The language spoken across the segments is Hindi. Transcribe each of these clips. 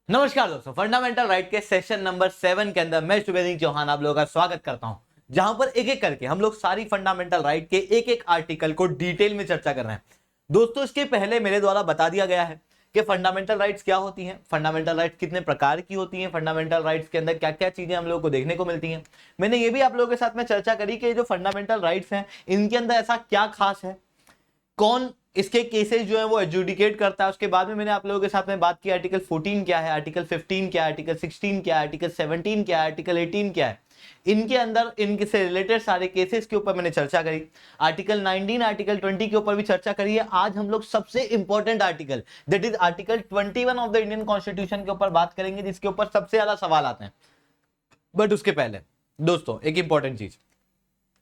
नमस्कार दोस्तों, फंडामेंटल राइट के सेशन नंबर 7 के अंदर मैं शुभेंद्र सिंह चौहान आप लोगों का स्वागत करता हूं, जहां पर एक एक करके हम लोग सारी फंडामेंटल राइट के एक एक आर्टिकल को डिटेल में चर्चा कर रहे हैं। दोस्तों, इसके पहले मेरे द्वारा बता दिया गया है कि फंडामेंटल राइट्स क्या होती हैं, फंडामेंटल राइट्स कितने प्रकार की होती हैं, फंडामेंटल राइट्स के अंदर क्या क्या चीजें हम लोगों को देखने को मिलती हैं। मैंने ये भी आप लोगों के साथ में चर्चा करी कि जो फंडामेंटल राइट्स हैं इनके अंदर ऐसा क्या खास है, कौन इसके केसेस जो है वो एडजुडिकेट करता है। उसके बाद में मैंने आप लोगों के साथ में बात की आर्टिकल 14 क्या है, आर्टिकल 15 क्या है, आर्टिकल 16 क्या है, आर्टिकल 17 क्या है, आर्टिकल 18 क्या है। इनके अंदर इनके से रिलेटेड सारे केसेस के ऊपर मैंने चर्चा करी। आर्टिकल 19 आर्टिकल 20 के ऊपर भी चर्चा करी है। आज हम लोग सबसे important article that is article 21 of the Indian constitution के ऊपर बात करेंगे, जिसके ऊपर सबसे ज्यादा सवाल आते हैं। बट उसके पहले दोस्तों एक इंपॉर्टेंट चीज,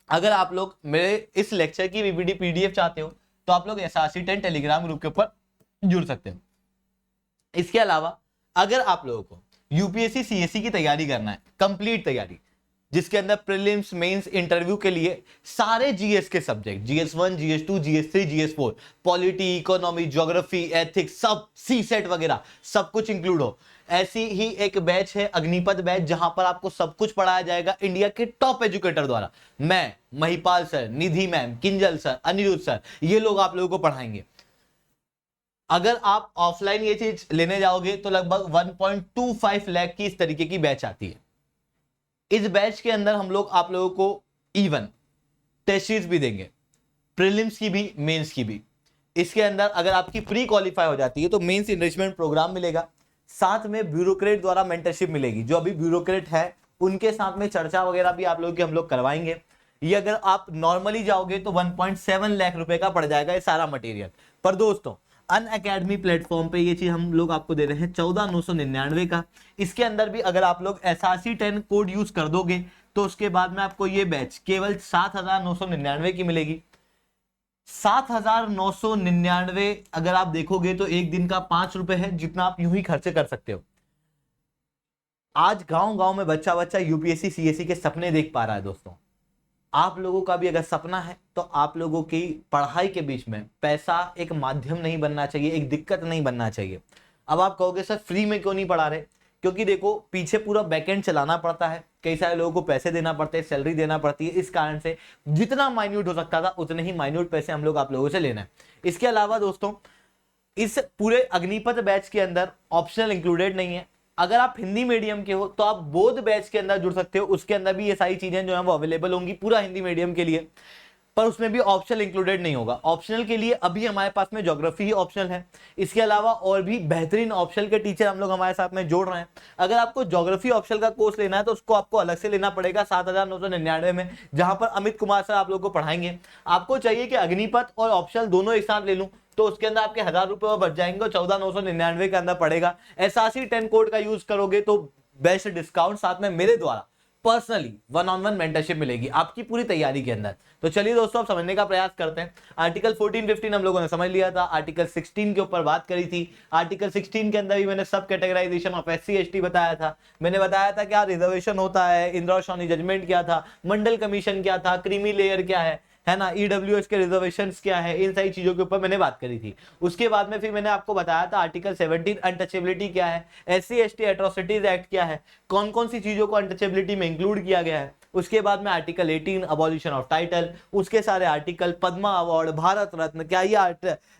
अगर आप लोग मेरे इस लेक्चर की वीवीडी पीडीएफ चाहते हो तो आप लोग SRC10 टेलीग्राम ग्रुप के ऊपर जुड़ सकते हो। इसके अलावा अगर आप लोगों को यूपीएससी सीएससी की तैयारी करना है, कंप्लीट तैयारी, जिसके अंदर प्रीलिम्स मेंस इंटरव्यू के लिए सारे जीएस के subject GS1 GS2 GS3 GS4 polity, economy, geography, ethics, सब सीसेट वगैरह सब कुछ इंक्लूड हो, ऐसी ही एक बैच है अग्निपथ बैच, जहां पर आपको सब कुछ पढ़ाया जाएगा इंडिया के टॉप एजुकेटर द्वारा। मैं, Mahipal sir, Nidhi ma'am, Kinjal sir, Aniruddh sir, ये लोग आप लोगों को पढ़ाएंगे। अगर आप ऑफलाइन ये चीज लेने जाओगे तो लगभग 1.25 लाख की इस तरीके की बैच आती है। इस बैच के अंदर हम लोग आप लोगों को इवन टेस्ट सीरीज भी देंगे, प्रीलिम्स की भी, मेंस की भी। इसके अंदर अगर आपकी प्री क्वालिफाई हो जाती है तो मेंस इनरिचमेंट प्रोग्राम मिलेगा, साथ में ब्यूरोक्रेट द्वारा मेंटरशिप मिलेगी। जो अभी ब्यूरोक्रेट है उनके साथ में चर्चा वगैरह भी आप लोगों की हम लोग करवाएंगे। ये अगर आप नॉर्मली जाओगे तो 1.7 लाख रुपए का पड़ जाएगा ये सारा मटेरियल। पर दोस्तों अनअकैडमी प्लेटफॉर्म पे ये चीज हम लोग आपको दे रहे हैं 14,999 का। इसके अंदर भी अगर आप लोग SRC10 कोड यूज कर दोगे तो उसके बाद में आपको ये बैच केवल 7,999 की मिलेगी। 7,999 अगर आप देखोगे तो एक दिन का 5 रुपए है, जितना आप यूं ही खर्चे कर सकते हो। आज गांव गांव में बच्चा बच्चा यूपीएससी सीएससी के सपने देख पा रहा है। दोस्तों आप लोगों का भी अगर सपना है तो आप लोगों की पढ़ाई के बीच में पैसा एक माध्यम नहीं बनना चाहिए, एक दिक्कत नहीं बनना चाहिए। अब आप कहोगे सर फ्री में क्यों नहीं पढ़ा रहे, क्योंकि देखो पीछे पूरा बैकएंड चलाना पड़ता है, कई सारे लोगों को पैसे देना पड़ते हैं, सैलरी देना पड़ती है। इस कारण से जितना माइन्यूट हो सकता था उतने ही माइन्यूट पैसे हम लोग आप लोगों से लेना है। इसके अलावा दोस्तों इस पूरे अग्निपथ बैच के अंदर ऑप्शनल इंक्लूडेड नहीं है। अगर आप हिंदी मीडियम के हो तो आप बोध बैच के अंदर जुड़ सकते हो, उसके अंदर भी ये सारी चीजें जो है वो अवेलेबल होंगी पूरा हिंदी मीडियम के लिए, पर उसमें भी ऑप्शनल इंक्लूडेड नहीं होगा। ऑप्शनल के लिए अभी हमारे पास में ज्योग्राफी ही ऑप्शनल है। इसके अलावा और भी बेहतरीन ऑप्शनल के टीचर हम लोग हमारे साथ में जोड़ रहे हैं। अगर आपको ज्योग्राफी ऑप्शनल का कोर्स लेना है तो उसको आपको अलग से लेना पड़ेगा 7,999 में, जहां पर अमित कुमार सर आप लोग को पढ़ाएंगे। आपको चाहिए कि अग्निपथ और ऑप्शनल दोनों एक साथ ले लूं तो उसके अंदर आपके 1,000 रुपए और बच जाएंगे, 14,999 के अंदर पड़ेगा। SRC10 कोड का यूज करोगे तो बेस्ट डिस्काउंट, साथ में मेरे द्वारा पर्सनली 1-on-1 मेंटरशिप मिलेगी आपकी पूरी तैयारी के अंदर। तो चलिए दोस्तों अब समझने का प्रयास करते हैं। आर्टिकल 14-15 हम लोगों ने समझ लिया था, आर्टिकल 16 के ऊपर बात करी थी। आर्टिकल 16 के अंदर भी मैंने सब कैटेगराइजेशन ऑफ SC ST बताया था। मैंने बताया था क्या रिजर्वेशन होता है, इंदिरा शानी जजमेंट क्या था, मंडल कमीशन क्या था, क्रीमी लेयर क्या है ना, EWS के रिजर्वेशंस क्या है, इन सारी चीजों के ऊपर मैंने बात करी थी। उसके बाद में फिर मैंने आपको बताया था आर्टिकल 17 अनटचेबिलिटी क्या है, SC ST एट्रोसिटीज एक्ट क्या है, कौन कौन सी चीजों को अनटचेबिलिटी में इंक्लूड किया गया है। उसके बाद में आर्टिकल 18 अबॉलिशन ऑफ टाइटल, उसके सारे आर्टिकल, पद्मा अवार्ड, भारत रत्न, क्या ये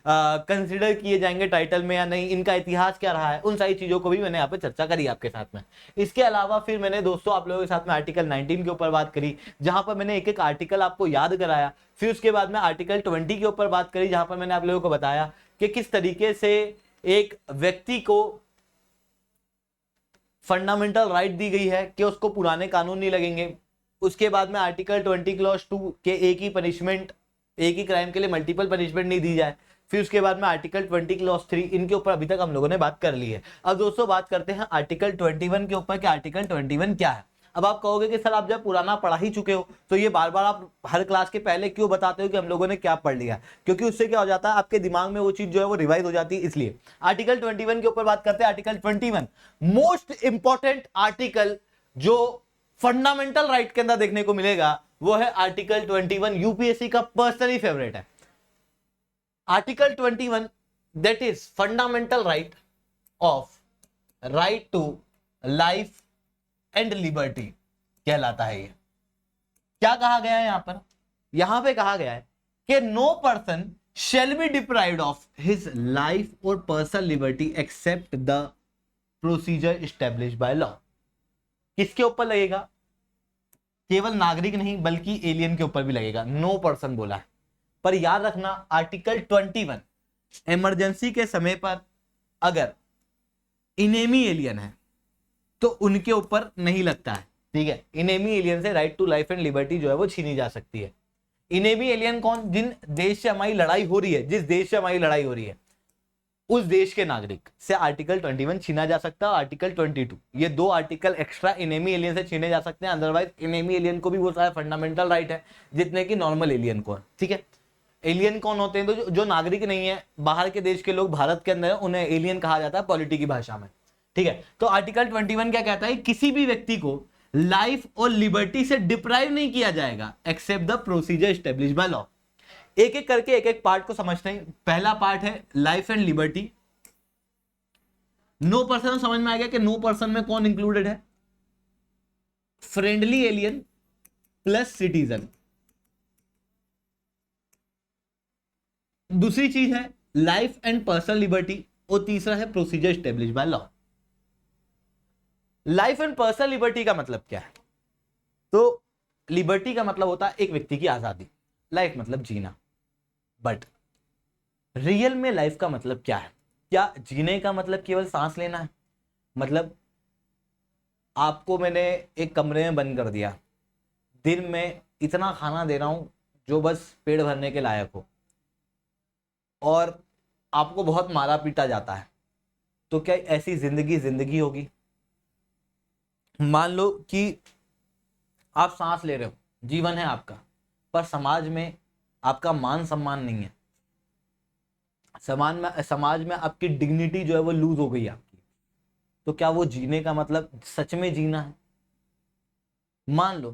कंसिडर किए जाएंगे टाइटल में या नहीं, इनका इतिहास क्या रहा है, उन सारी चीजों को भी मैंने यहाँ पे चर्चा करी आपके साथ में। इसके अलावा फिर मैंने दोस्तों आप लोगों के साथ में आर्टिकल 19 के ऊपर बात करी, जहां पर मैंने एक एक आर्टिकल आपको याद कराया। फिर उसके बाद में आर्टिकल 20 के ऊपर बात करी, जहां पर मैंने आप लोगों को बताया कि किस तरीके से एक व्यक्ति को फंडामेंटल राइट दी गई है कि उसको पुराने कानून नहीं लगेंगे। उसके बाद में आर्टिकल 20 क्लॉज 2 के एक ही पनिशमेंट, एक ही क्राइम के लिए मल्टीपल पनिशमेंट नहीं दी जाए। फिर उसके बाद में आर्टिकल 20 क्लॉज 3, इनके ऊपर अभी तक हम लोगों ने बात कर ली है। अब दोस्तों बात करते हैं आर्टिकल 21 के ऊपर कि आर्टिकल 21 क्या है। अब आप कहोगे कि सर आप जब पुराना पढ़ा ही चुके हो तो ये बार बार आप हर क्लास के पहले क्यों बताते हो कि हम लोगों ने क्या पढ़ लिया, क्योंकि उससे क्या हो जाता है आपके दिमाग में वो चीज जो है वो रिवाइज हो जाती है। इसलिए आर्टिकल 21 के ऊपर बात करते हैं। आर्टिकल 21 मोस्ट इंपॉर्टेंट आर्टिकल जो फंडामेंटल राइट के अंदर देखने को मिलेगा वो है आर्टिकल 21। यूपीएससी का पर्सनली फेवरेट है article 21, that is fundamental right of right to life and liberty कहलाता है। ये क्या कहा गया है यहां पे कहा गया है कि no person shall be deprived of his life or personal liberty except the procedure established by law। किसके ऊपर लगेगा? केवल नागरिक नहीं बल्कि एलियन के ऊपर भी लगेगा। नो पर्सन बोला है, पर याद रखना आर्टिकल 21 इमरजेंसी के समय पर अगर इनेमी एलियन है तो उनके ऊपर नहीं लगता है। ठीक है, इनेमी एलियन से right to life and liberty जो है वो छीनी जा सकती है। इनेमी एलियन कौन? जिन देश से हमारी लड़ाई हो रही है, जिस देश से हमारी लड़ाई हो रही है उस देश के नागरिक से आर्टिकल 21 छीना जा सकता है। आर्टिकल 22 ये दो आर्टिकल एक्स्ट्रा इनेमी एलियन से छीने जा सकते हैं। अदरवाइज इनेमी एलियन को भी वो सारा फंडामेंटल राइट है जितने की नॉर्मल एलियन को है। ठीक है, एलियन कौन होते हैं? तो जो नागरिक नहीं है, बाहर के देश के लोग भारत के अंदर है, उन्हें एलियन कहा जाता है पॉलिटी की भाषा में। ठीक है, तो आर्टिकल 21 क्या कहता है? किसी भी व्यक्ति को लाइफ और लिबर्टी से डिप्राइव नहीं किया जाएगा except the procedure established by law. एक एक करके एक एक पार्ट को समझते हैं। पहला पार्ट है life and liberty. No person समझ में आ गया कि नो पर्सन में कौन इंक्लूडेड है? Friendly alien plus citizen. दूसरी चीज है लाइफ एंड पर्सनल लिबर्टी और तीसरा है procedure established by law. Life and personal liberty का मतलब क्या है? तो लिबर्टी का मतलब होता है एक व्यक्ति की आजादी, लाइफ मतलब जीना। बट रियल में लाइफ का मतलब क्या है? क्या जीने का मतलब केवल सांस लेना है? मतलब आपको मैंने एक कमरे में बंद कर दिया, दिन में इतना खाना दे रहा हूं जो बस पेट भरने के लायक हो, और आपको बहुत मारा पीटा जाता है, तो क्या ऐसी जिंदगी होगी? मान लो कि आप सांस ले रहे हो, जीवन है आपका, पर समाज में आपका मान सम्मान नहीं है, समाज में आपकी डिग्निटी जो है वो लूज हो गई है आपकी, तो क्या वो जीने का मतलब सच में जीना है? मान लो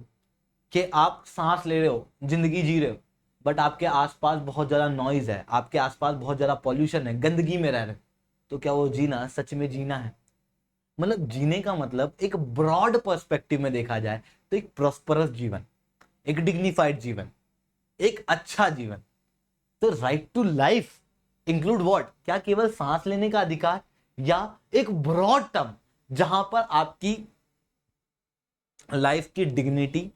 कि आप सांस ले रहे हो, जिंदगी जी रहे हो, बट आपके आसपास बहुत ज्यादा नॉइज है, आपके आसपास बहुत ज्यादा पॉल्यूशन है, गंदगी में रह रहे हो, तो क्या वो जीना सच में जीना है? मतलब जीने का मतलब एक ब्रॉड पर्सपेक्टिव में देखा जाए तो एक प्रॉस्परस जीवन, एक डिग्निफाइड जीवन, एक अच्छा जीवन। तो right to life include what? क्या केवल सांस लेने का अधिकार, या एक ब्रॉड टर्म जहां पर आपकी लाइफ की डिग्निटी,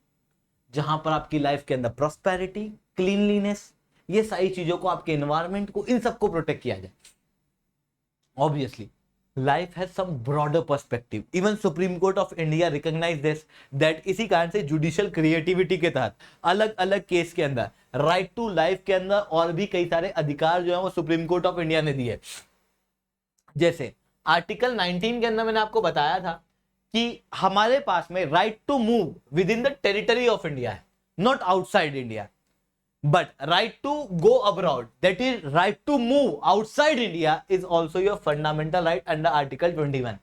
जहां पर आपकी लाइफ के अंदर प्रॉस्पेरिटी, क्लीनलीनेस, ये सारी चीजों को, आपके एनवायरमेंट को, इन सबको प्रोटेक्ट किया जाए। Obviously life has some broader perspective. Even Supreme Court of India recognise this, that इसी कारण से जुडिशियल क्रिएटिविटी के तहत अलग अलग केस के अंदर राइट टू लाइफ के अंदर और भी कई सारे अधिकार जो है वो सुप्रीम कोर्ट ऑफ इंडिया ने दिए। जैसे आर्टिकल 19 के अंदर मैंने आपको बताया था कि हमारे पास में right to move within the territory of India है, not outside India. But right to go abroad, that is right to move outside India, is also your fundamental right under Article 21.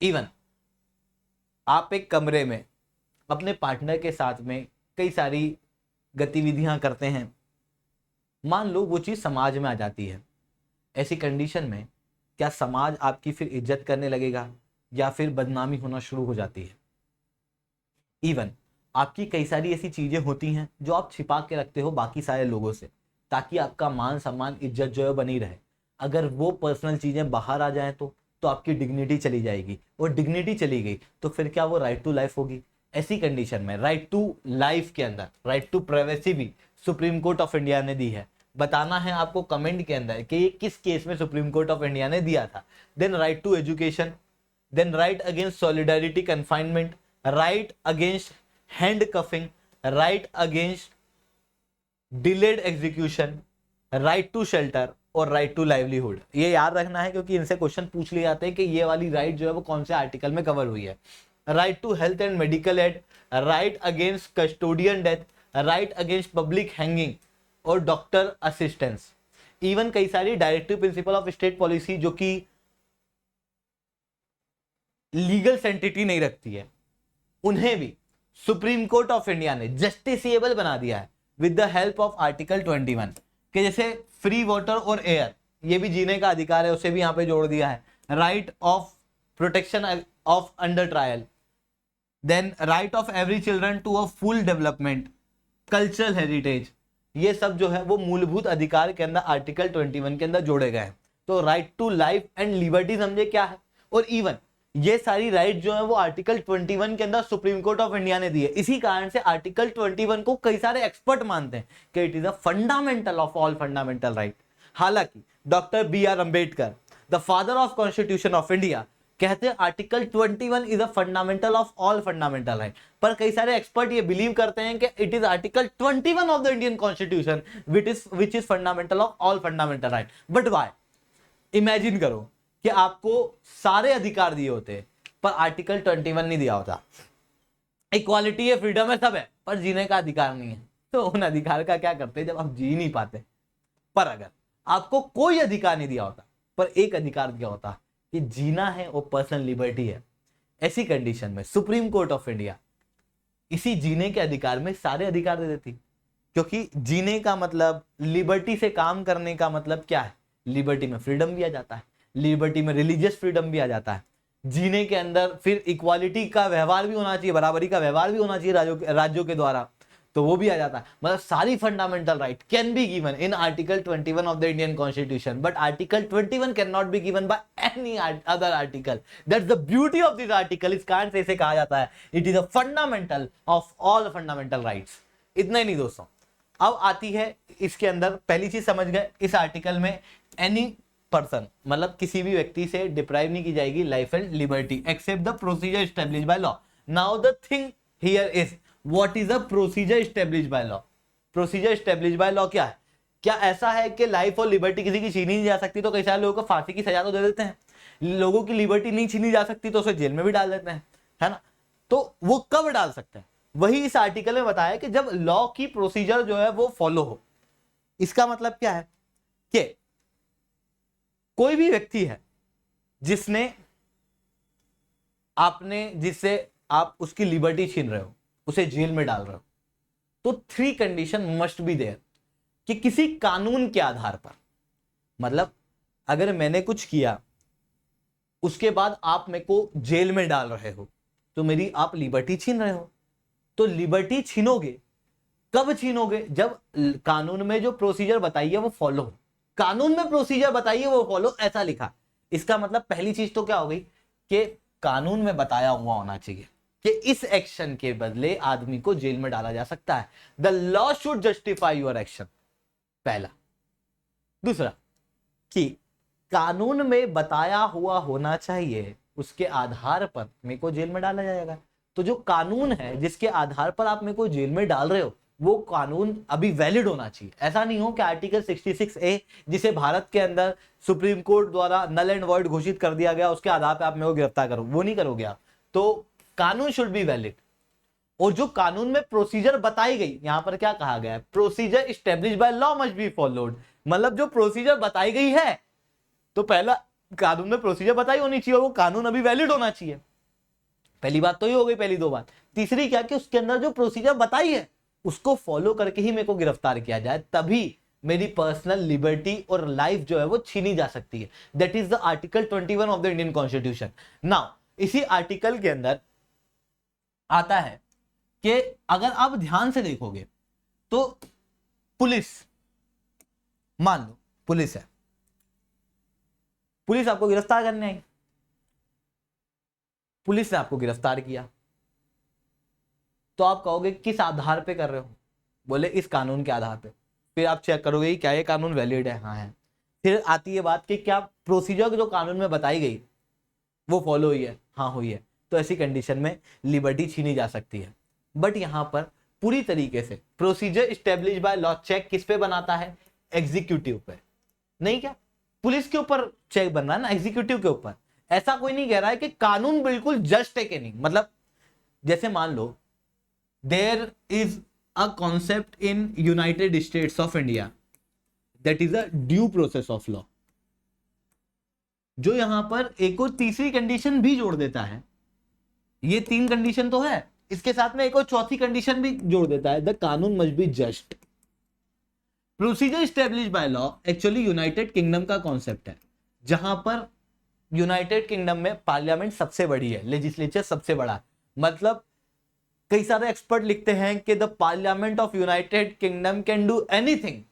Even आप एक कमरे में अपने पार्टनर के साथ में कई सारी गतिविधियां करते हैं, मान लो वो चीज समाज में आ जाती है, ऐसी कंडीशन में क्या समाज आपकी फिर इज्जत करने लगेगा या फिर बदनामी होना शुरू हो जाती है? इवन आपकी कई सारी ऐसी चीजें होती हैं जो आप छिपा के रखते हो बाकी सारे लोगों से, ताकि आपका मान सम्मान इज्जत जो है बनी रहे। अगर वो पर्सनल चीजें बाहर आ जाएं तो आपकी डिग्निटी चली जाएगी, और डिग्निटी चली गई तो फिर क्या वो राइट टू लाइफ होगी? ऐसी कंडीशन में राइट टू लाइफ के अंदर राइट टू प्राइवेसी भी सुप्रीम कोर्ट ऑफ इंडिया ने दी है। बताना है आपको कमेंट के अंदर कि ये किस केस में सुप्रीम कोर्ट ऑफ इंडिया ने दिया था। Then right to education, then right against solidarity confinement, right against handcuffing, right against delayed execution, right to shelter और राइट टू लाइवलीहुड। ये याद रखना है क्योंकि इनसे क्वेश्चन पूछ लिए जाते हैं कि ये वाली राइट जो है वो कौन से आर्टिकल में कवर हुई है। Right to health and medical aid, right against custodian death, right against public hanging और डॉक्टर असिस्टेंस। इवन कई सारी directive principle of state policy जो कि लीगल सेंटिटी नहीं रखती है, उन्हें भी सुप्रीम कोर्ट ऑफ इंडिया ने जस्टिसेबल बना दिया है with the help of article 21 के। जैसे फ्री वाटर और एयर, ये भी जीने का अधिकार है, उसे भी यहां पे जोड़ दिया है। Right of protection of under trial, then right of every children to a full development, cultural heritage, ये सब जो है वो मूलभूत अधिकार के अंदर आर्टिकल 21 के अंदर जोड़े गए हैं। तो right to life and liberty समझे क्या है, और इवन ये सारी राइट जो है वो आर्टिकल 21 के अंदर सुप्रीम कोर्ट ऑफ इंडिया ने दी है। इसी कारण से आर्टिकल 21 को कई सारे एक्सपर्ट मानते हैं कि it is a fundamental of all fundamental right. हालांकि doctor B.R. Ambedkar, the father of constitution of India, कहते हैं article 21 is a fundamental of all fundamental right. पर कई सारे एक्सपर्ट ये बिलीव करते हैं कि it is article 21 of the Indian constitution which is fundamental of all fundamental right. But why? Imagine करो कि आपको सारे अधिकार दिए होते पर आर्टिकल 21 नहीं दिया होता, इक्वालिटी है, फ्रीडम है, सब है, पर जीने का अधिकार नहीं है। तो उन अधिकार का क्या करते जब आप जी नहीं पाते? पर अगर आपको कोई अधिकार नहीं दिया होता पर एक अधिकार दिया होता कि जीना है और पर्सनल लिबर्टी है, ऐसी कंडीशन में सुप्रीम कोर्ट ऑफ इंडिया इसी जीने के अधिकार में सारे अधिकार दे देती। क्योंकि जीने का मतलब, लिबर्टी से काम करने का मतलब क्या है? लिबर्टी में फ्रीडम भी आ जाता है, लिबर्टी में रिलीजियस फ्रीडम भी आ जाता है, जीने के अंदर फिर इक्वालिटी का व्यवहार भी होना चाहिए, बराबरी का व्यवहार भी होना चाहिए राज्यों के द्वारा, तो वो भी आ जाता है। मतलब सारी fundamental right can be given in article 21 of the Indian constitution, but article 21 can not be given by any other article. That's the beauty of this article. इस कारण से इसे कहा जाता है it is a fundamental of all fundamental rights. इतना ही नहीं दोस्तों, अब आती है इसके अंदर, पहली चीज समझ गए इस आर्टिकल में, एनी पर्सन मतलब किसी भी व्यक्ति से डिप्राइव नहीं की जाएगी life and liberty accept the procedure established by law. Now the thing here is what is a procedure established by law. Procedure established by law क्या है? क्या ऐसा है कि लाइफ और लिबर्टी किसी की छीनी नहीं जा सकती तो कई सारे लोगों को फांसी की सजा तो दे देते हैं, लोगों की लिबर्टी नहीं छीनी जा सकती तो उसे जेल में भी डाल देते हैं, है ना? तो वो कब डाल सकते हैं? वही इस आर्टिकल में बताया कि जब लॉ की प्रोसीजर जो है वो फॉलो हो। इसका मतलब क्या है कि कोई भी व्यक्ति है जिससे आप उसकी लिबर्टी छीन रहे हो, उसे जेल में डाल रहे हो, तो 3 कंडीशन मस्ट बी देयर कि किसी कानून के आधार पर, मतलब अगर मैंने कुछ किया उसके बाद आप मेरे को जेल में डाल रहे हो तो मेरी आप लिबर्टी छीन रहे हो। तो लिबर्टी छीनोगे कब छीनोगे? जब कानून में जो प्रोसीजर बताइए वो फॉलो हो। कानून में प्रोसीजर बताइए वो फॉलो, ऐसा लिखा। इसका मतलब पहली चीज तो क्या हो गई कि कानून में बताया हुआ होना चाहिए कि इस एक्शन के बदले आदमी को जेल में डाला जा सकता है। The law should justify your action, पहला। दूसरा कि कानून में बताया हुआ होना चाहिए, उसके आधार पर मेरे को जेल में डाला जाएगा। तो जो कानून है जिसके आधार पर आप मेरे को जेल में डाल रहे हो वो कानून अभी वैलिड होना चाहिए। ऐसा नहीं हो कि आर्टिकल 66A जिसे भारत के अंदर सुप्रीम कोर्ट द्वारा नल एंड वॉइड घोषित कर दिया गया उसके आधार पर आप मेरे को गिरफ्तार करो, वो नहीं करोगे आप। तो कानून शुड बी वैलिड। और जो कानून में प्रोसीजर बताई गई, यहां पर क्या कहा गया है? Procedure established by law must be followed. मतलब जो प्रोसीजर बताई गई है तो पहला कानून में प्रोसीजर बताई होनी चाहिए और वो कानून अभी वैलिड होना चाहिए। पहली बात तो ये हो गई, पहली 2 बात। तीसरी क्या कि उसके अंदर जो प्रोसीजर बताई है उसको फॉलो करके ही मेरे को गिरफ्तार किया जाए, तभी मेरी पर्सनल लिबर्टी और लाइफ जो है वो छीनी जा सकती है। That is the article 21 of the Indian constitution. Now इसी आर्टिकल के अंदर आता है कि अगर आप ध्यान से देखोगे तो पुलिस, मान लो पुलिस है, पुलिस आपको गिरफ्तार करने आई, पुलिस ने आपको गिरफ्तार किया तो आप कहोगे किस आधार पे कर रहे हो? बोले इस कानून के आधार पे। फिर आप चेक करोगे क्या ये कानून वैलिड है? हाँ है। फिर आती है बात कि क्या प्रोसीजर जो कानून में बताई गई वो फॉलो हुई है? हाँ हुई है। तो ऐसी कंडीशन में लिबर्टी छीनी जा सकती है। बट यहां पर पूरी तरीके से procedure established by law check किस पे बनाता है? एग्जीक्यूटिव पे। नहीं क्या पुलिस के ऊपर चेक बन रहा है ना, एग्जीक्यूटिव के ऊपर। ऐसा कोई नहीं कह रहा है कि कानून बिल्कुल जस्ट है कि नहीं। मतलब जैसे मान लो there is a concept in United States of India that is a due process of law, जो यहां पर एक और तीसरी कंडीशन भी जोड़ देता है। ये 3 कंडीशन तो है, इसके साथ में एक और चौथी कंडीशन भी जोड़ देता है, द कानून must be just. Procedure established by law actually United kingdom का कॉन्सेप्ट है, जहां पर यूनाइटेड किंगडम में पार्लियामेंट सबसे बड़ी है, लेजिस्लेचर सबसे बड़ा है। मतलब कई सारे एक्सपर्ट लिखते हैं कि the parliament of United kingdom can do anything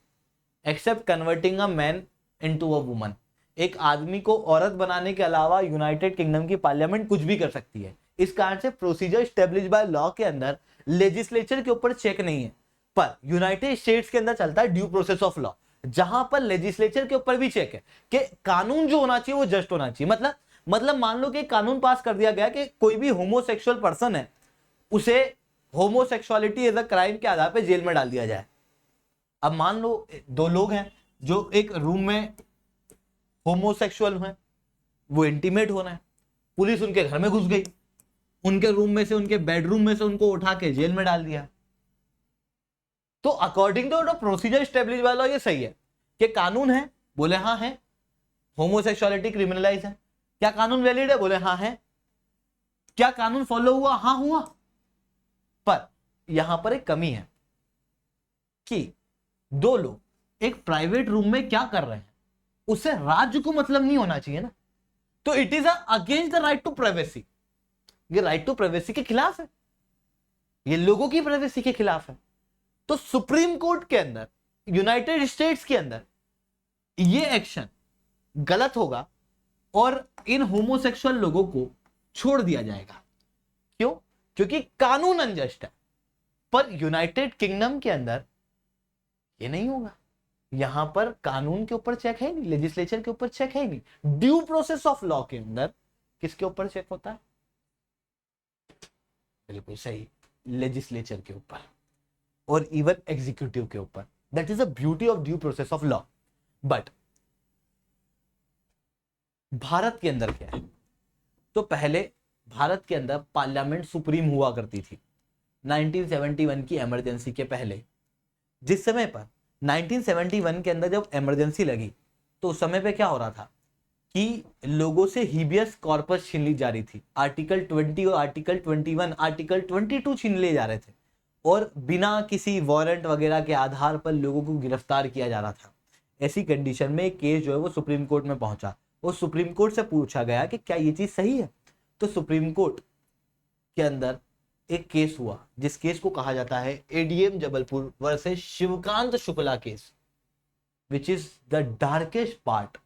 accept converting a man into a woman. एक आदमी को औरत बनाने के अलावा यूनाइटेड किंगडम की पार्लियामेंट कुछ भी कर सकती है। इस कारण से प्रोसीजर स्टेब्लिश बाय लॉ के अंदर लेजिस्लेचर के ऊपर चेक नहीं है, पर यूनाइटेड स्टेट्स के अंदर चलता है ड्यू प्रोसेस ऑफ लॉ, जहां पर लेजिस्लेचर के ऊपर भी चेक है कि कानून जो होना चाहिए वो जस्ट होना चाहिए। मतलब मान लो कि कानून पास कर दिया गया कि कोई भी होमोसेक्सुअल पर्सन है उसे होमोसेक्सुअलिटी एज अ क्राइम के आधार पर जेल में डाल दिया जाए। अब मान लो दो लोग हैं जो एक रूम में होमोसेक्सुअल हैं, वो इंटीमेट हो रहे हैं, पुलिस उनके घर में घुस गई, उनके रूम में से, उनके बेडरूम में से उनको उठा के जेल में डाल दिया। तो according to procedure establish by law ये सही है कि कानून है, बोले हाँ है, होमोसेक्सुअलिटी क्रिमिनलाइज है, क्या कानून वैलिड है, बोले हाँ है, क्या कानून फॉलो हुआ, हाँ हुआ। पर यहां पर एक कमी है कि दो लोग एक प्राइवेट रूम में क्या कर रहे हैं उससे राज्य को मतलब नहीं होना चाहिए ना। तो it is against the right to privacy, ये राइट टू प्राइवेसी के खिलाफ है, ये लोगों की प्राइवेसी के खिलाफ है। तो सुप्रीम कोर्ट के अंदर, यूनाइटेड स्टेट्स के अंदर ये एक्शन गलत होगा और इन होमोसेक्सुअल लोगों को छोड़ दिया जाएगा। क्यों? क्योंकि कानून अनजस्ट है। पर यूनाइटेड किंगडम के अंदर ये नहीं होगा, यहां पर कानून के ऊपर चेक है नहीं, लेजिस्लेचर के ऊपर चेक है नहीं। ड्यू प्रोसेस ऑफ लॉ के अंदर किसके ऊपर चेक होता है? बिल्कुल सही, लेजिस्लेचर के ऊपर और इवन एग्जीक्यूटिव के ऊपर। That is a beauty of due process of law. But Bharat के अंदर क्या है? तो पहले भारत के अंदर पार्लियामेंट सुप्रीम हुआ करती थी 1971 की इमरजेंसी के पहले। जिस समय पर 1971 के अंदर जब इमरजेंसी लगी तो उस समय पे क्या हो रहा था कि लोगों से हीबियस कॉर्पस छीन ली जा रही थी। आर्टिकल 20 और आर्टिकल 21, आर्टिकल 22 छीन लिए जा रहे थे और बिना किसी वारंट वगैरह के आधार पर लोगों को गिरफ्तार किया जा रहा था। ऐसी कंडीशन में एक केस जो है वो सुप्रीम कोर्ट में पहुंचा और सुप्रीम कोर्ट से पूछा गया कि क्या ये चीज सही है। तो सुप्रीम कोर्ट के अंदर एक केस हुआ जिस केस को कहा जाता है ADM Jabalpur versus Shivkant Shukla case, which is the darkest part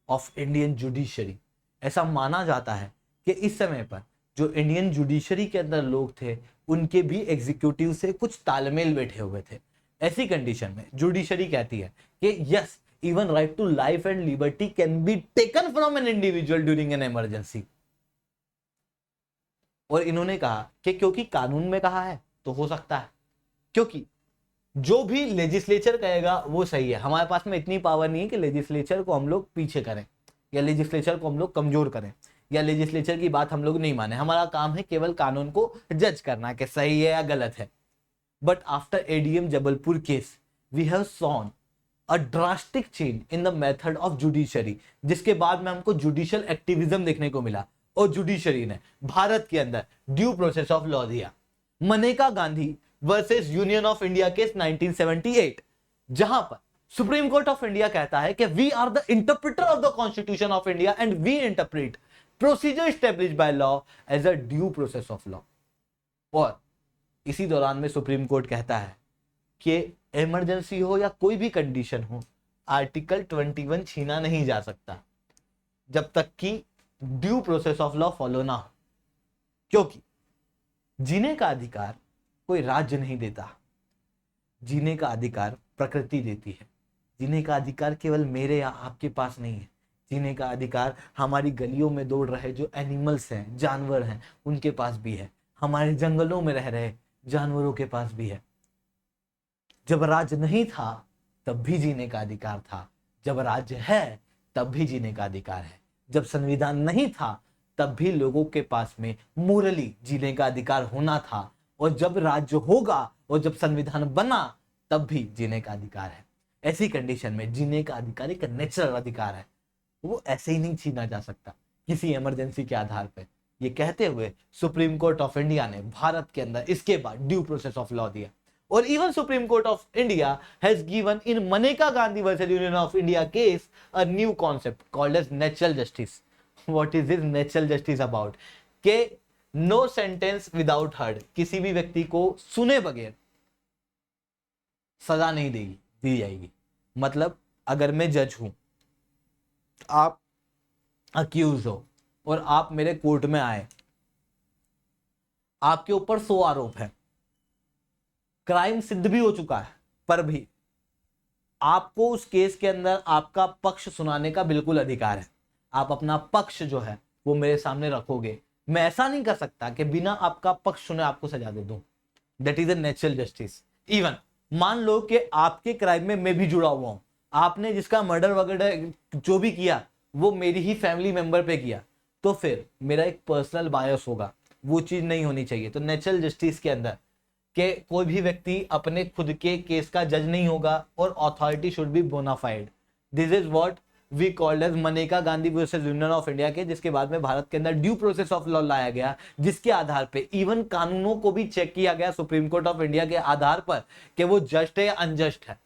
of Indian judiciary. ऐसा माना जाता है कि इस समय पर जो इंडियन जुडिशरी के अंदर लोग थे उनके भी एग्जीक्यूटिव से कुछ तालमेल बैठे हुए थे। ऐसी कंडीशन में जुडिशरी कहती है कि yes, even right to life and liberty can be taken from an individual during an emergency. और इन्होंने कहा कि क्योंकि कानून में कहा है तो हो सकता है, क्योंकि जो भी लेजिस्लेचर कहेगा वो सही है। हमारे पास में इतनी पावर नहीं है कि लेजिस्लेचर को हम लोग पीछे करें या लेजिस्लेचर को हम लोग कमजोर करें या लेजिस्लेचर की बात हम लोग नहीं माने। हमारा काम है केवल कानून को जज करना कि सही है या गलत है। But after ADM Jabalpur case we have seen a drastic change in the method of judiciary, जिसके बाद में हमको जुडिशियल एक्टिविज्म देखने को मिला और जुडिशरी ने भारत के अंदर ड्यू प्रोसेस ऑफ लॉ दिया। Maneka Gandhi versus Union of India case 1978, जहां पर सुप्रीम कोर्ट ऑफ इंडिया कहता है कि we are the interpreter of the constitution of India and we interpret procedure established by law as a due process of law. और इसी दौरान में सुप्रीम कोर्ट कहता है कि इमरजेंसी हो या कोई भी कंडीशन हो, आर्टिकल 21 छीना नहीं जा सकता जब तक कि due process of law follow ना हो। क्योंकि जीने का अधिकार कोई राज्य नहीं देता, जीने का अधिकार प्रकृति देती है। जीने का अधिकार केवल मेरे या आपके पास नहीं है, जीने का अधिकार हमारी गलियों में दौड़ रहे जो एनिमल्स हैं, जानवर हैं, उनके पास भी है। हमारे जंगलों में रह रहे जानवरों के पास भी है। जब राज्य नहीं था तब भी जीने का अधिकार था, जब राज्य है तब भी जीने का अधिकार है। जब संविधान नहीं था तब भी लोगों के पास में मोरली जीने का अधिकार होना था, और जब राज्य होगा और जब संविधान बना तब भी जीने का अधिकार है। ऐसी कंडीशन में जीने का अधिकार एक नेचुरल अधिकार है, वो ऐसे ही नहीं छीना जा सकता किसी इमरजेंसी के आधार पर। ये कहते हुए सुप्रीम कोर्ट ऑफ इंडिया ने भारत के अंदर इसके बाद ड्यू प्रोसेस ऑफ लॉ दिया। और even Supreme Court of India has given in Maneka Gandhi versus Union of India case a new concept called as natural justice. What is this natural justice about, के नो सेंटेंस विदाउट हर्ड, किसी भी व्यक्ति को सुने बगैर सजा नहीं दी जाएगी। मतलब अगर मैं जज हूं, आप अक्यूज हो और आप मेरे कोर्ट में आए, आपके ऊपर 100 आरोप है, क्राइम सिद्ध भी हो चुका है, पर भी आपको उस केस के अंदर आपका पक्ष सुनाने का बिल्कुल अधिकार है। आप अपना पक्ष जो है वो मेरे सामने रखोगे। मैं ऐसा नहीं कर सकता कि बिना आपका पक्ष सुने आपको सजा दे दूं। That is a natural justice. Even मान लो कि आपके क्राइम में मैं भी जुड़ा हुआ हूं, आपने जिसका मर्डर वगैरह जो भी किया वो मेरी ही फैमिली मेंबर पे किया, तो फिर मेरा एक पर्सनल बायस होगा, वो चीज नहीं होनी चाहिए। तो नेचुरल जस्टिस के अंदर कि कोई भी व्यक्ति अपने खुद के केस का जज नहीं होगा और authority should be bonafide. This is what we called as Maneka Gandhi versus Union of India के, जिसके बाद में भारत के अंदर ड्यू प्रोसेस ऑफ लॉ लाया गया, जिसके आधार पे इवन कानूनों को भी चेक किया गया सुप्रीम कोर्ट ऑफ इंडिया के आधार पर कि वो जस्ट है या अनजस्ट है।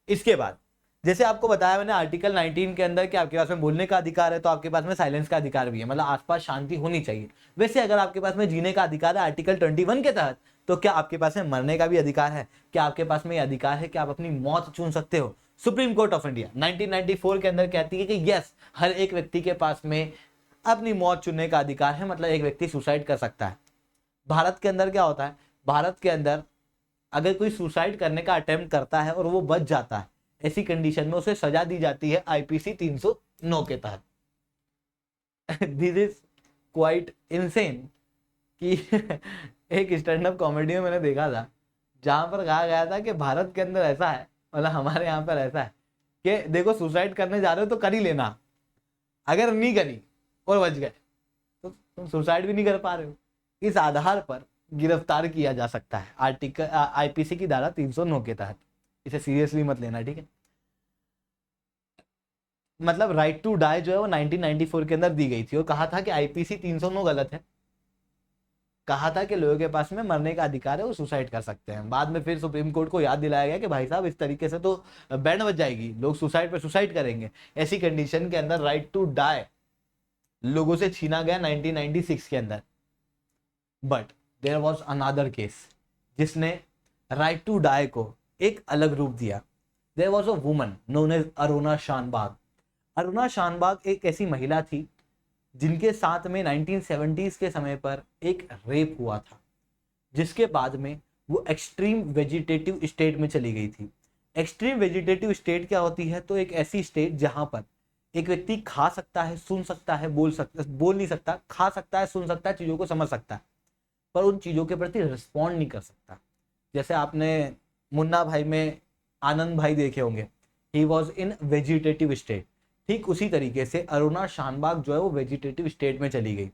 इसके बाद जैसे आपको बताया मैंने आर्टिकल 19 के अंदर कि आपके पास में बोलने का अधिकार है, तो आपके पास में साइलेंस का अधिकार भी है, मतलब आसपास शांति होनी चाहिए। वैसे अगर आपके पास में जीने का अधिकार है आर्टिकल 21 के तहत, तो क्या आपके पास में मरने का भी अधिकार है? क्या आपके पास में यह अधिकार है कि आप अपनी मौत चुन सकते हो? सुप्रीम कोर्ट ऑफ इंडिया 1994 के अंदर कहती है कि यस, हर एक व्यक्ति के पास में अपनी मौत चुनने का अधिकार है, मतलब एक व्यक्ति सुसाइड कर सकता है। भारत के अंदर क्या होता है, भारत के अंदर अगर कोई सुसाइड करने का अटेम्प्ट करता है और वो बच जाता है, ऐसी कंडीशन में उसे सजा दी जाती है आईपीसी 309 के तहत। दिस इज क्वाइट इनसेन कि एक स्टैंड अप कॉमेडी में मैंने देखा था जहां पर कहा गया था कि भारत के अंदर ऐसा है, मतलब हमारे यहाँ पर ऐसा है कि देखो सुसाइड करने जा रहे हो तो कर ही लेना, अगर नहीं करी और बच गए तो तुम सुसाइड भी नहीं कर पा रहे हो। इस आधार पर गिरफ्तार किया जा सकता है आर्टिकल आईपीसी की धारा 309 के तहत। इसे सीरियसली मत लेना, ठीक है। मतलब राइट टू डाई जो है वो 1994 के अंदर दी गई थी और कहा था कि आईपीसी 309 गलत है, कहा था कि लोगों के पास में मरने का अधिकार है, वो सुसाइड कर सकते हैं। बाद में फिर सुप्रीम कोर्ट को याद दिलाया गया कि भाई साहब इस तरीके से तो बैंड बज जाएगी, लोग सुसाइड पे सुसाइड करेंगे। ऐसी कंडीशन के अंदर राइट टू डाई लोगों से छीना गया 1996 के अंदर। But there was another case जिसने राइट टू डाई को एक अलग रूप दिया। There was a woman known as Aruna Shanbaug. Aruna Shanbaug एक ऐसी महिला थी जिनके साथ में 1970s के समय पर एक रेप हुआ था, जिसके बाद में वो एक्सट्रीम वेजिटेटिव स्टेट में चली गई थी। एक्सट्रीम वेजिटेटिव स्टेट क्या होती है? तो एक ऐसी स्टेट जहां पर एक व्यक्ति खा सकता है, सुन सकता है, बोल नहीं सकता, खा सकता है, सुन सकता है, चीजों को समझ सकता है, पर उन चीजों के प्रति रिस्पॉन्ड नहीं कर सकता। जैसे आपने मुन्ना भाई में आनंद भाई देखे होंगे, he was in vegetative state. ठीक उसी तरीके से अरुणा शानबाग जो है वो वेजिटेटिव स्टेट में चली गई।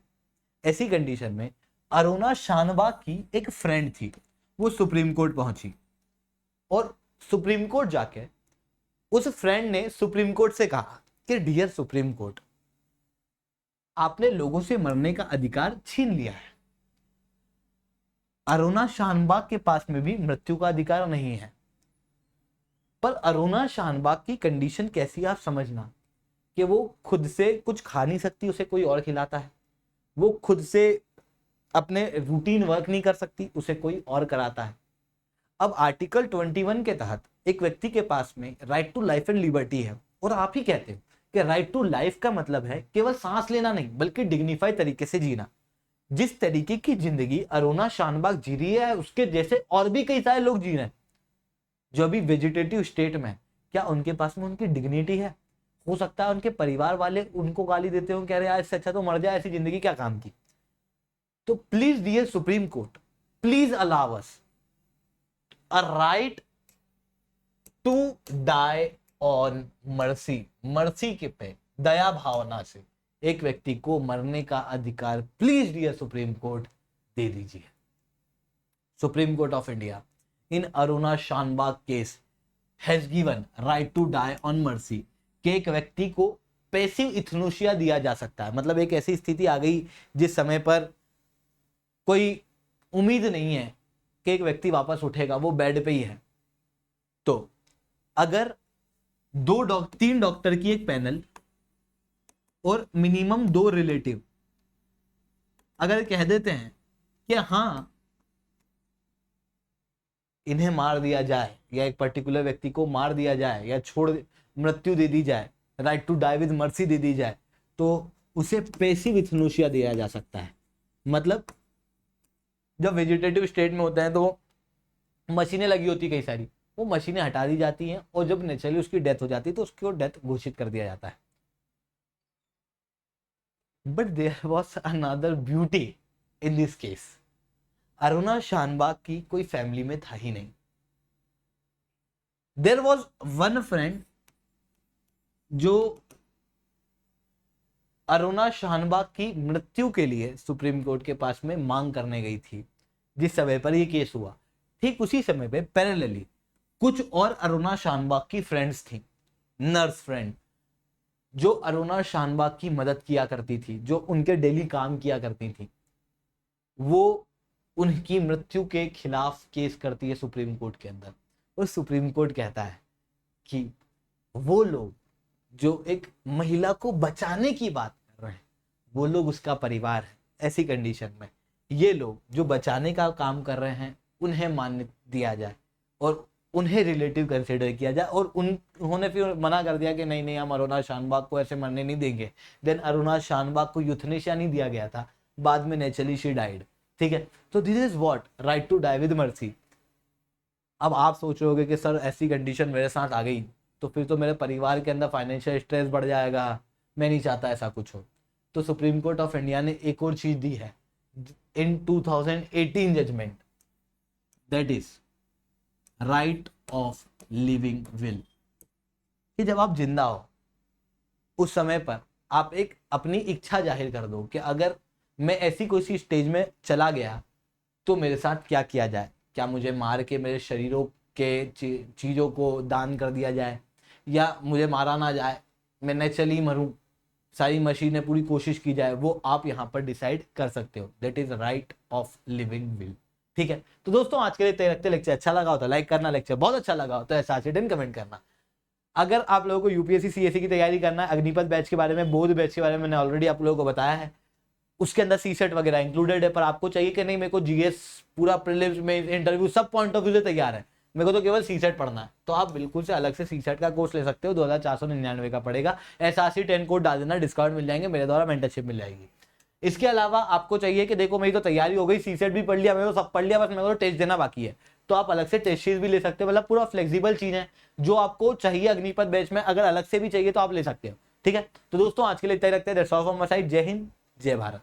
ऐसी कंडीशन में अरुणा शानबाग की एक फ्रेंड थी, वो सुप्रीम कोर्ट पहुंची और सुप्रीम कोर्ट जाके उस फ्रेंड ने सुप्रीम कोर्ट से कहा कि डियर सुप्रीम कोर्ट, आपने लोगों से मरने का अधिकार छीन लिया है। अरुणा शानबाग के पास में भी मृत्यु का अधिकार नहीं है। पर अरुणा शानबाग की कंडीशन कैसी आप समझना कि वो खुद से कुछ खा नहीं सकती, उसे कोई और खिलाता है। वो खुद से अपने रूटीन वर्क नहीं कर सकती, उसे कोई और कराता है। अब आर्टिकल 21 के तहत एक व्यक्ति के पास में right to life and liberty है, और आप ही कहते हो कि राइट टू लाइफ का मतलब है केवल सांस लेना नहीं, बल्कि डिग्निफाइड तरीके से जीना। जिस तरीके की जिंदगी अरुणा शानबाग जी रही है, उसके जैसे और भी कई सारे लोग जी रहे हैं जो अभी वेजिटेटिव स्टेट में। क्या उनके पास में उनकी डिग्निटी है? हो सकता है उनके परिवार वाले उनको गाली देते हो, कह रहे हैं इससे अच्छा तो मर जाए, ऐसी जिंदगी क्या काम की। तो please dear Supreme Court, please allow us a right to die on mercy. Mercy के पे दया भावना से एक व्यक्ति को मरने का अधिकार प्लीज डियर सुप्रीम कोर्ट दे दीजिए। Supreme Court of India in Aruna Shanbaug case has given right to die on mercy कि एक व्यक्ति को पैसिव इथ्नोसिया दिया जा सकता है। मतलब एक ऐसी स्थिति आ गई जिस समय पर कोई उम्मीद नहीं है कि एक व्यक्ति वापस उठेगा, वो बेड पे ही है। तो अगर तीन डॉक्टर की एक पैनल और मिनिमम 2 रिलेटिव अगर कह देते हैं कि हाँ इन्हें मार दिया जाए या एक पर्टिकुलर व्यक्ति को मार दिया जाए या मृत्यु दे दी जाए, right to die with mercy दे दी जाए, तो उसे पैसिव इथनोसिया दिया जा सकता है। मतलब जब वेजिटेटिव स्टेट में होता है तो मशीनें लगी होती कई सारी, वो मशीनें हटा दी जाती हैं और जब नेचुरली उसकी डेथ हो जाती है तो उसकी डेथ घोषित कर दिया जाता है। But there was another beauty in this case. Aruna Shanbaug की कोई फैमिली में था ही नहीं। देयर वॉज वन फ्रेंड जो अरुणा शानबाग की मृत्यु के लिए सुप्रीम कोर्ट के पास में मांग करने गई थी जिस समय पर यह केस हुआ। ठीक उसी समय पे पैरेलली कुछ और अरुणा शानबाग की फ्रेंड्स थी, नर्स फ्रेंड, जो अरुणा शानबाग की मदद किया करती थी, जो उनके डेली काम किया करती थी। वो उनकी मृत्यु के खिलाफ केस करती है सुप्रीम कोर्ट के अंदर और सुप्रीम कोर्ट कहता है कि वो लोग जो एक महिला को बचाने की बात कर रहे हैं वो लोग उसका परिवार है। ऐसी कंडीशन में ये लोग जो बचाने का काम कर रहे हैं उन्हें मान्य दिया जाए और उन्हें रिलेटिव कंसिडर किया जाए। और उन्होंने फिर मना कर दिया कि नहीं हम अरुणा शानबाग को ऐसे मरने नहीं देंगे। देन अरुणा शानबाग को यूथनेशिया नहीं दिया गया था, बाद में नेचुरली शी डाइड। ठीक है, तो this is what right to die with mercy. अब आप सोच रहे होगे कि सर ऐसी कंडीशन मेरे साथ आ गई तो फिर तो मेरे परिवार के अंदर फाइनेंशियल स्ट्रेस बढ़ जाएगा, मैं नहीं चाहता ऐसा कुछ हो। तो सुप्रीम कोर्ट ऑफ इंडिया ने एक और चीज दी है in 2018 judgement, that is right of living will. कि जब आप जिंदा हो उस समय पर आप एक अपनी इच्छा जाहिर कर दो कि अगर मैं ऐसी कोई सी स्टेज में चला गया तो मेरे साथ क्या किया जाए। क्या मुझे मार के मेरे शरीरों के चीज़ों को दान कर दिया जाए या मुझे मारा ना जाए, मैं नेचुरली मरूं, सारी मशीनें पूरी कोशिश की जाए, वो आप यहाँ पर डिसाइड कर सकते हो। That is right of living will. ठीक है, तो दोस्तों आज के लिए इतना रखते। लेक्चर अच्छा लगा हो तो लाइक करना, लेक्चर बहुत अच्छा लगा हो तो ऐसा कमेंट करना। अगर आप लोगों को यूपीएससी सीएससी की तैयारी करना है, अग्निपथ बैच के बारे में, बोध बैच के बारे में मैंने ऑलरेडी आप लोगों को बताया है, उसके अंदर सीसेट वगैरह इंक्लूडेड है। पर आपको चाहिए कि नहीं मेरे को जीएस पूरा प्रीलिम्स में इंटरव्यू सब पॉइंट ऑफ व्यू से तैयार है, मेरे को तो केवल सीसेट पढ़ना है, तो आप बिल्कुल से अलग से सीसेट का कोर्स ले सकते हो। 2499 का पड़ेगा। एसआरसी 10 कोड डाल देना, डिस्काउंट मिल जाएंगे, मेरे द्वारा मेंटरशिप मिल जाएगी। इसके अलावा आपको चाहिए कि देखो मेरी तो तैयारी हो गई, सीसेट भी पढ़ लिया, मेरे को सब पढ़ लिया, बस मेरे को टेस्ट देना बाकी है, तो आप अलग से टेस्ट सीरीज भी ले सकते हो। मतलब पूरा फ्लेक्सिबल चीज है, जो आपको चाहिए अग्निपथ बैच में अगर अलग से भी चाहिए तो आप ले सकते हो। ठीक है, तो दोस्तों आज के लिए इतना ही रखते हैं। That's all from my side. जय हिंद, जय भारत।